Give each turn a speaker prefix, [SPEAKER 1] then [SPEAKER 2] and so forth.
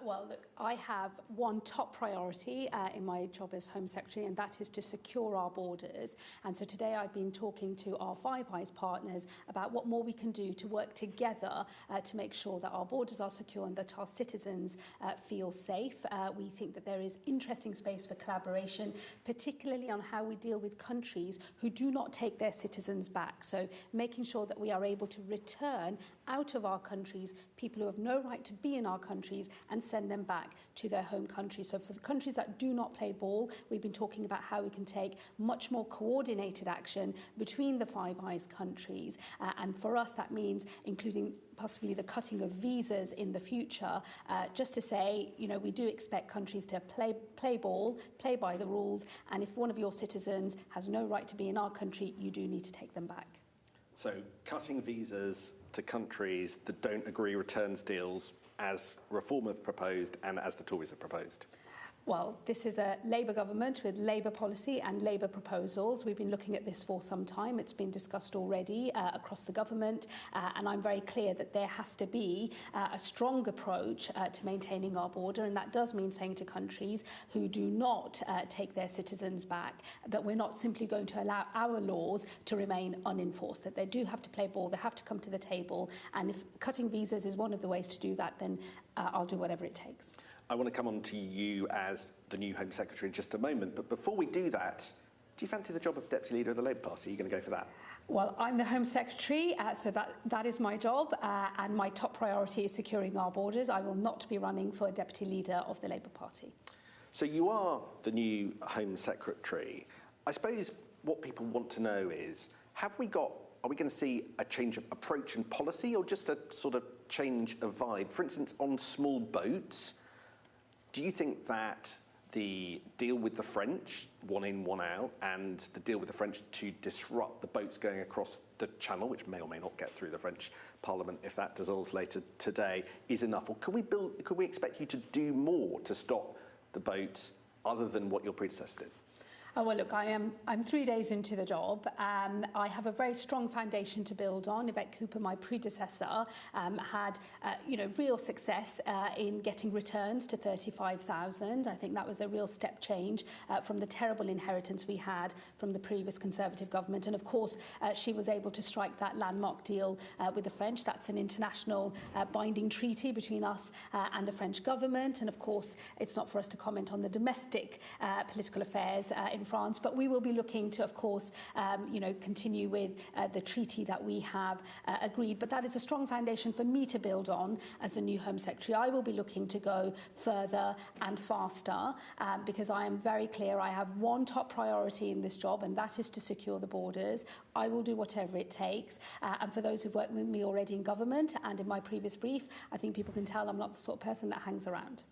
[SPEAKER 1] Well, look, I have one top priority in my job as Home Secretary, and that is to secure our borders. And so today I've been talking to our Five Eyes partners about what more we can do to work together to make sure that our borders are secure and that our citizens feel safe. We think that there is interesting space for collaboration, particularly on how we deal with countries who do not take their citizens back. So making sure that we are able to return out of our countries people who have no right to be in our countries and send them back to their home country. So for the countries that do not play ball, we've been talking about how we can take much more coordinated action between the Five Eyes countries. And for us, that means including possibly the cutting of visas in the future, just to say, you know, we do expect countries to play ball, play by the rules, and if one of your citizens has no right to be in our country, you do need to take them back.
[SPEAKER 2] So cutting visas to countries that don't agree returns deals as Reform have proposed and as the Tories have proposed?
[SPEAKER 1] Well, this is a Labour government with Labour policy and Labour proposals. We've been looking at this for some time. It's been discussed already across the government, and I'm very clear that there has to be a strong approach to maintaining our border, and that does mean saying to countries who do not take their citizens back that we're not simply going to allow our laws to remain unenforced, that they do have to play ball, they have to come to the table, and if cutting visas is one of the ways to do that, then I'll do whatever it takes.
[SPEAKER 2] I want to come on to you as the new Home Secretary in just a moment, but before we do that, do you fancy the job of Deputy Leader of the Labour Party? Are you going to go for that?
[SPEAKER 1] Well, I'm the Home Secretary, so that is my job, and my top priority is securing our borders. I will not be running for Deputy Leader of the Labour Party.
[SPEAKER 2] So you are the new Home Secretary. I suppose what people want to know is, are we going to see a change of approach and policy, or just a sort of change of vibe? For instance, on small boats, do you think that the deal with the French, one in, one out, and the deal with the French to disrupt the boats going across the Channel, which may or may not get through the French Parliament if that dissolves later today, is enough? Or could we expect you to do more to stop the boats other than what your predecessor did?
[SPEAKER 1] Oh, well, look, I'm 3 days into the job. I have a very strong foundation to build on. Yvette Cooper, my predecessor, had real success in getting returns to 35,000. I think that was a real step change from the terrible inheritance we had from the previous Conservative government. And of course, she was able to strike that landmark deal with the French. That's an international binding treaty between us and the French government. And of course, it's not for us to comment on the domestic political affairs in France, but we will be looking to, of course, continue with the treaty that we have agreed. But that is a strong foundation for me to build on as the new Home Secretary. I will be looking to go further and faster because I am very clear I have one top priority in this job, and that is to secure the borders. I will do whatever it takes. And for those who've worked with me already in government and in my previous brief, I think people can tell I'm not the sort of person that hangs around.